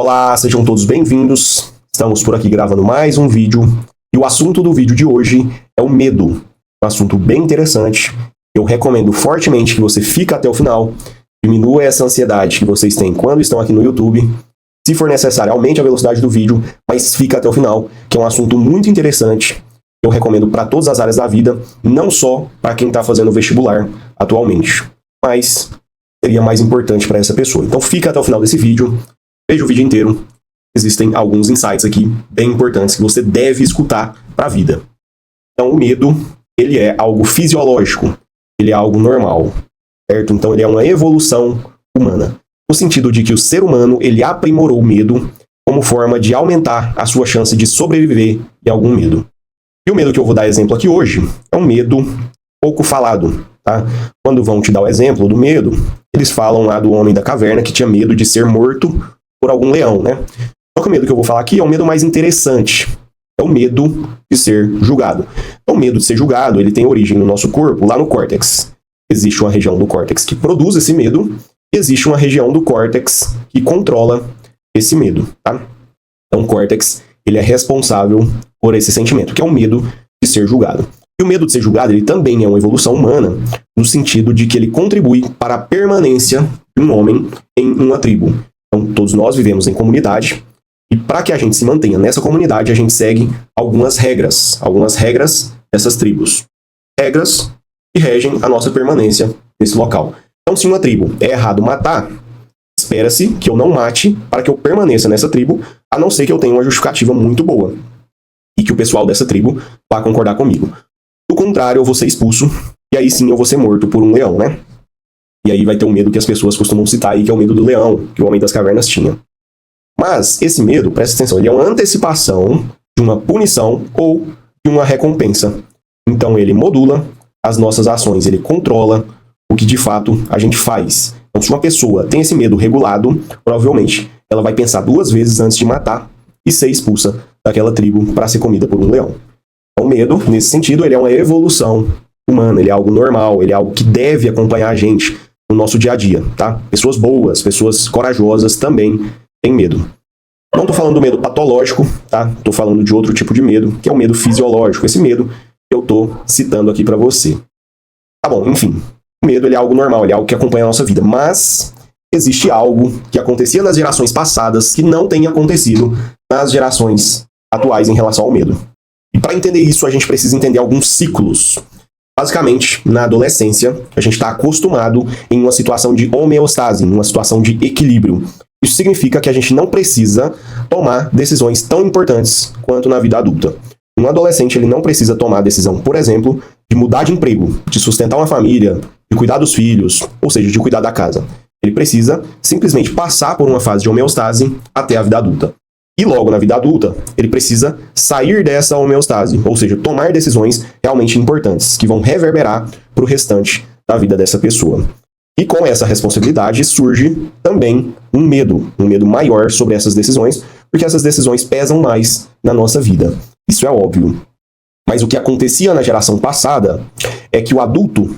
Olá, sejam todos bem-vindos. Estamos por aqui gravando mais um vídeo e o assunto do vídeo de hoje é o medo. Um assunto bem interessante. Eu recomendo fortemente que você fique até o final, diminua essa ansiedade que vocês têm quando estão aqui no YouTube. Se for necessário, aumente a velocidade do vídeo, mas fica até o final, que é um assunto muito interessante. Eu recomendo para todas as áreas da vida, não só para quem está fazendo vestibular atualmente, mas seria mais importante para essa pessoa. Então fica até o final desse vídeo, veja o vídeo inteiro. Existem alguns insights aqui bem importantes que você deve escutar para a vida. Então o medo, ele é algo fisiológico, ele é algo normal, certo? Então ele é uma evolução humana, no sentido de que o ser humano, ele aprimorou o medo como forma de aumentar a sua chance de sobreviver em algum medo. E o medo que eu vou dar exemplo aqui hoje é um medo pouco falado, tá? Quando vão te dar o exemplo do medo, eles falam lá do homem da caverna que tinha medo de ser morto por algum leão, né? Só que o medo que eu vou falar aqui é um medo mais interessante. É o medo de ser julgado. Então, o medo de ser julgado, ele tem origem no nosso corpo, lá no córtex. Existe uma região do córtex que produz esse medo e existe uma região do córtex que controla esse medo, tá? Então, o córtex, ele é responsável por esse sentimento, que é o medo de ser julgado. E o medo de ser julgado, ele também é uma evolução humana, no sentido de que ele contribui para a permanência de um homem em uma tribo. Então, todos nós vivemos em comunidade, e para que a gente se mantenha nessa comunidade, a gente segue algumas regras dessas tribos. Regras que regem a nossa permanência nesse local. Então, se uma tribo é errado matar, espera-se que eu não mate para que eu permaneça nessa tribo, a não ser que eu tenha uma justificativa muito boa e que o pessoal dessa tribo vá concordar comigo. Do contrário, eu vou ser expulso e aí sim eu vou ser morto por um leão, né? E aí vai ter o medo que as pessoas costumam citar aí, que é o medo do leão, que o Homem das Cavernas tinha. Mas esse medo, presta atenção, ele é uma antecipação de uma punição ou de uma recompensa. Então ele modula as nossas ações, ele controla o que de fato a gente faz. Então, se uma pessoa tem esse medo regulado, provavelmente ela vai pensar duas vezes antes de matar e ser expulsa daquela tribo para ser comida por um leão. Então, o medo, nesse sentido, ele é uma evolução humana, ele é algo normal, ele é algo que deve acompanhar a gente no nosso dia a dia, tá? Pessoas boas, pessoas corajosas também têm medo. Não estou falando do medo patológico, tá? Estou falando de outro tipo de medo, que é o medo fisiológico, esse medo que eu estou citando aqui para você. Tá bom, enfim. O medo, ele é algo normal, ele é algo que acompanha a nossa vida, mas existe algo que acontecia nas gerações passadas que não tem acontecido nas gerações atuais em relação ao medo. E para entender isso, a gente precisa entender alguns ciclos. Basicamente, na adolescência, a gente está acostumado em uma situação de homeostase, em uma situação de equilíbrio. Isso significa que a gente não precisa tomar decisões tão importantes quanto na vida adulta. Um adolescente, ele não precisa tomar a decisão, por exemplo, de mudar de emprego, de sustentar uma família, de cuidar dos filhos, ou seja, de cuidar da casa. Ele precisa simplesmente passar por uma fase de homeostase até a vida adulta. E logo na vida adulta, ele precisa sair dessa homeostase, ou seja, tomar decisões realmente importantes, que vão reverberar para o restante da vida dessa pessoa. E com essa responsabilidade surge também um medo maior sobre essas decisões, porque essas decisões pesam mais na nossa vida. Isso é óbvio. Mas o que acontecia na geração passada é que o adulto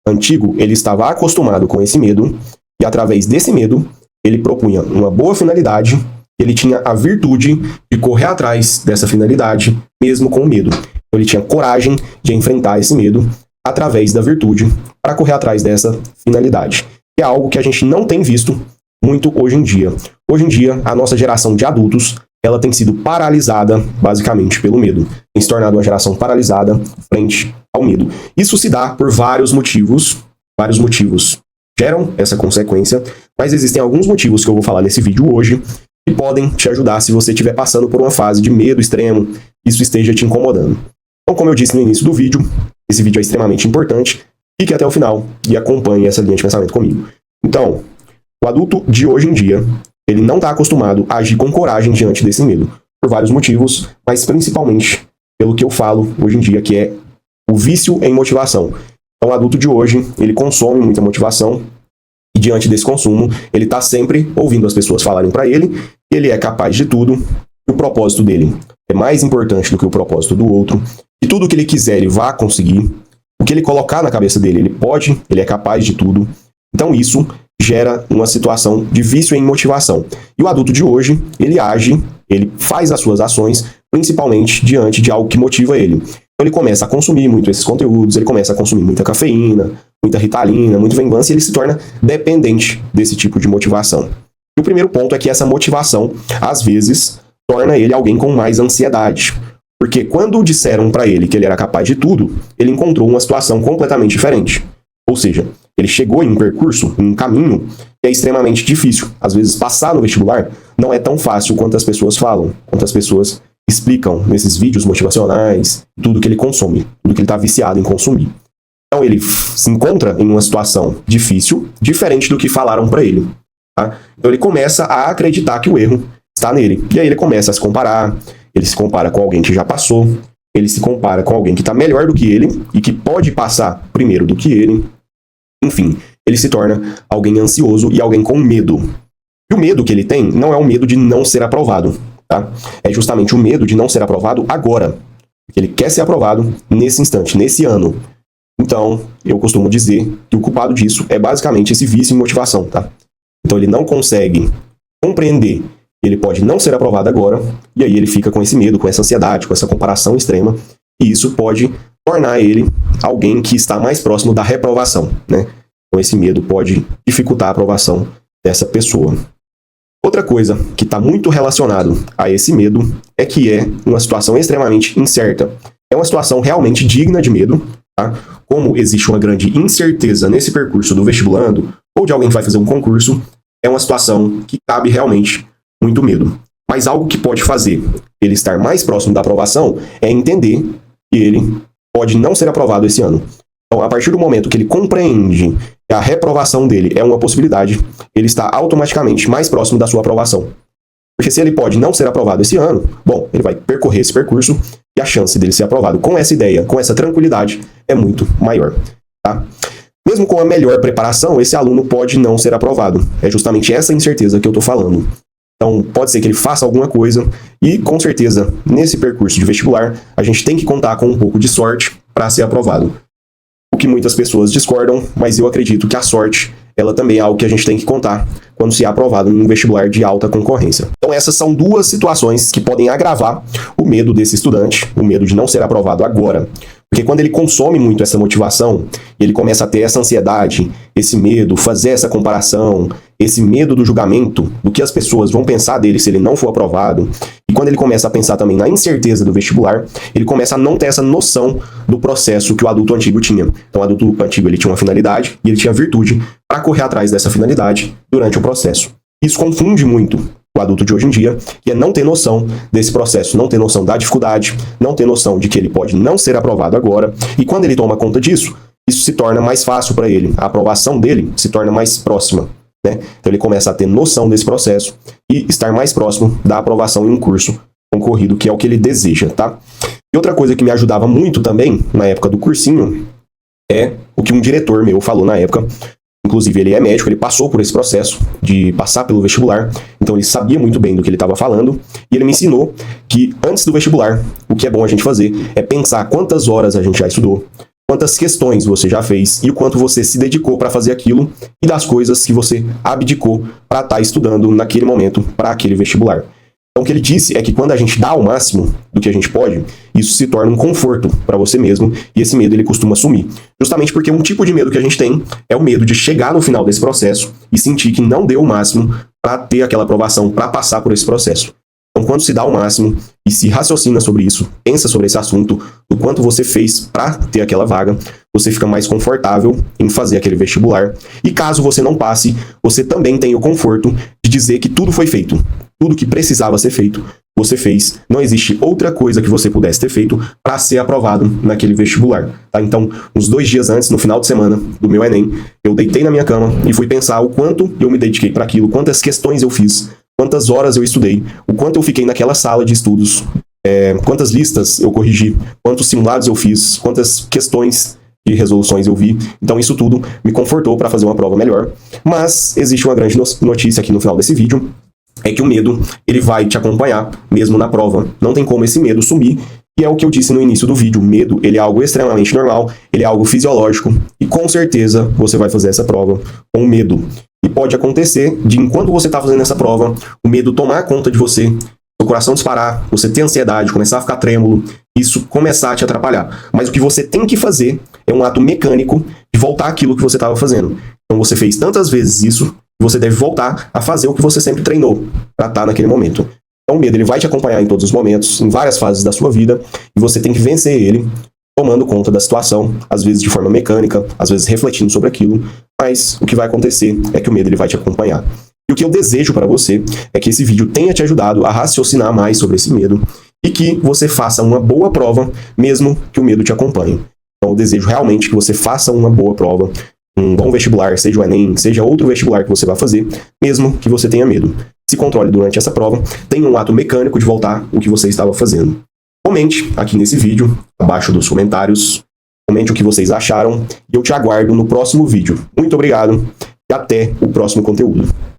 antigo, ele estava acostumado com esse medo, e através desse medo, ele propunha uma boa finalidade, ele tinha a virtude de correr atrás dessa finalidade, mesmo com o medo. Então, ele tinha coragem de enfrentar esse medo através da virtude para correr atrás dessa finalidade. É algo que a gente não tem visto muito hoje em dia. Hoje em dia, a nossa geração de adultos, ela tem sido paralisada, basicamente, pelo medo. Tem se tornado uma geração paralisada frente ao medo. Isso se dá por vários motivos. Vários motivos geram essa consequência, mas existem alguns motivos que eu vou falar nesse vídeo hoje que podem te ajudar se você estiver passando por uma fase de medo extremo, isso esteja te incomodando. Então, como eu disse no início do vídeo, esse vídeo é extremamente importante. Fique até o final e acompanhe essa linha de pensamento comigo. Então, o adulto de hoje em dia, ele não está acostumado a agir com coragem diante desse medo, por vários motivos, mas principalmente pelo que eu falo hoje em dia, que é o vício em motivação. Então, o adulto de hoje, ele consome muita motivação e diante desse consumo, ele está sempre ouvindo as pessoas falarem para ele que ele é capaz de tudo, que o propósito dele é mais importante do que o propósito do outro, e tudo que ele quiser ele vai conseguir, o que ele colocar na cabeça dele, ele pode, ele é capaz de tudo. Então, isso gera uma situação de vício em motivação. E o adulto de hoje, ele age, ele faz as suas ações, principalmente diante de algo que motiva ele. Então ele começa a consumir muito esses conteúdos, ele começa a consumir muita cafeína, muita Ritalina, muito Venvanse, e ele se torna dependente desse tipo de motivação. E o primeiro ponto é que essa motivação, às vezes, torna ele alguém com mais ansiedade. Porque quando disseram para ele que ele era capaz de tudo, ele encontrou uma situação completamente diferente. Ou seja, ele chegou em um percurso, em um caminho que é extremamente difícil. Às vezes, passar no vestibular não é tão fácil quanto as pessoas falam, quanto as pessoas explicam nesses vídeos motivacionais, tudo que ele consome, tudo que ele está viciado em consumir. Então, ele se encontra em uma situação difícil, diferente do que falaram para ele. Tá? Então, ele começa a acreditar que o erro está nele. E aí ele começa a se comparar, ele se compara com alguém que já passou, ele se compara com alguém que está melhor do que ele e que pode passar primeiro do que ele. Enfim, ele se torna alguém ansioso e alguém com medo. E o medo que ele tem não é o medo de não ser aprovado, tá? É justamente o medo de não ser aprovado agora. Porque ele quer ser aprovado nesse instante, nesse ano. Então, eu costumo dizer que o culpado disso é basicamente esse vício em motivação, tá? Então, ele não consegue compreender que ele pode não ser aprovado agora, e aí ele fica com esse medo, com essa ansiedade, com essa comparação extrema, e isso pode tornar ele alguém que está mais próximo da reprovação, né? Então, esse medo pode dificultar a aprovação dessa pessoa. Outra coisa que está muito relacionado a esse medo é que é uma situação extremamente incerta. É uma situação realmente digna de medo, tá? Como existe uma grande incerteza nesse percurso do vestibulando, ou de alguém que vai fazer um concurso, é uma situação que cabe realmente muito medo. Mas algo que pode fazer ele estar mais próximo da aprovação é entender que ele pode não ser aprovado esse ano. Então, a partir do momento que ele compreende que a reprovação dele é uma possibilidade, ele está automaticamente mais próximo da sua aprovação. Porque se ele pode não ser aprovado esse ano, bom, ele vai percorrer esse percurso e a chance dele ser aprovado com essa ideia, com essa tranquilidade, é muito maior. Tá? Mesmo com a melhor preparação, esse aluno pode não ser aprovado. É justamente essa incerteza que eu estou falando. Então, pode ser que ele faça alguma coisa e, com certeza, nesse percurso de vestibular, a gente tem que contar com um pouco de sorte para ser aprovado. O que muitas pessoas discordam, mas eu acredito que a sorte, ela também é algo que a gente tem que contar quando se é aprovado em um vestibular de alta concorrência. Então, essas são duas situações que podem agravar o medo desse estudante, o medo de não ser aprovado agora. Porque quando ele consome muito essa motivação, ele começa a ter essa ansiedade, esse medo, fazer essa comparação, esse medo do julgamento, do que as pessoas vão pensar dele se ele não for aprovado. E quando ele começa a pensar também na incerteza do vestibular, ele começa a não ter essa noção do processo que o adulto antigo tinha. Então, o adulto antigo ele tinha uma finalidade e ele tinha virtude para correr atrás dessa finalidade durante o processo. Isso confunde muito o adulto de hoje em dia, que é não ter noção desse processo, não ter noção da dificuldade, não ter noção de que ele pode não ser aprovado agora, e quando ele toma conta disso, isso se torna mais fácil para ele, a aprovação dele se torna mais próxima, né? Então ele começa a ter noção desse processo e estar mais próximo da aprovação em um curso concorrido, que é o que ele deseja, tá? E outra coisa que me ajudava muito também, na época do cursinho, é o que um diretor meu falou na época. Inclusive, ele é médico, ele passou por esse processo de passar pelo vestibular, então ele sabia muito bem do que ele estava falando, e ele me ensinou que antes do vestibular, o que é bom a gente fazer é pensar quantas horas a gente já estudou, quantas questões você já fez e o quanto você se dedicou para fazer aquilo e das coisas que você abdicou para estar estudando naquele momento para aquele vestibular. Então, o que ele disse é que quando a gente dá o máximo do que a gente pode, isso se torna um conforto para você mesmo, e esse medo ele costuma sumir. Justamente porque um tipo de medo que a gente tem é o medo de chegar no final desse processo e sentir que não deu o máximo para ter aquela aprovação, para passar por esse processo. Então, quando se dá o máximo e se raciocina sobre isso, pensa sobre esse assunto, o quanto você fez para ter aquela vaga, você fica mais confortável em fazer aquele vestibular. E caso você não passe, você também tem o conforto de dizer que tudo foi feito. Tudo que precisava ser feito, você fez. Não existe outra coisa que você pudesse ter feito para ser aprovado naquele vestibular. Tá? Então, uns 2 dias antes, no final de semana do meu Enem, eu deitei na minha cama e fui pensar o quanto eu me dediquei para aquilo, quantas questões eu fiz, quantas horas eu estudei, o quanto eu fiquei naquela sala de estudos, quantas listas eu corrigi, quantos simulados eu fiz, quantas questões de resoluções eu vi. Então isso tudo me confortou para fazer uma prova melhor. Mas existe uma grande notícia aqui no final desse vídeo, é que o medo, ele vai te acompanhar mesmo na prova. Não tem como esse medo sumir, e é o que eu disse no início do vídeo. O medo, ele é algo extremamente normal, ele é algo fisiológico, e com certeza você vai fazer essa prova com medo. E pode acontecer de, enquanto você está fazendo essa prova, o medo tomar conta de você, seu coração disparar, você ter ansiedade, começar a ficar trêmulo, isso começar a te atrapalhar. Mas o que você tem que fazer é um ato mecânico de voltar àquilo que você estava fazendo. Então você fez tantas vezes isso, você deve voltar a fazer o que você sempre treinou para estar naquele momento. Então o medo ele vai te acompanhar em todos os momentos, em várias fases da sua vida, e você tem que vencer ele tomando conta da situação, às vezes de forma mecânica, às vezes refletindo sobre aquilo, mas o que vai acontecer é que o medo ele vai te acompanhar. E o que eu desejo para você é que esse vídeo tenha te ajudado a raciocinar mais sobre esse medo e que você faça uma boa prova, mesmo que o medo te acompanhe. Então eu desejo realmente que você faça uma boa prova, um bom vestibular, seja o Enem, seja outro vestibular que você vai fazer, mesmo que você tenha medo. Se controle durante essa prova, tenha um ato mecânico de voltar o que você estava fazendo. Comente aqui nesse vídeo, abaixo dos comentários, comente o que vocês acharam e eu te aguardo no próximo vídeo. Muito obrigado e até o próximo conteúdo.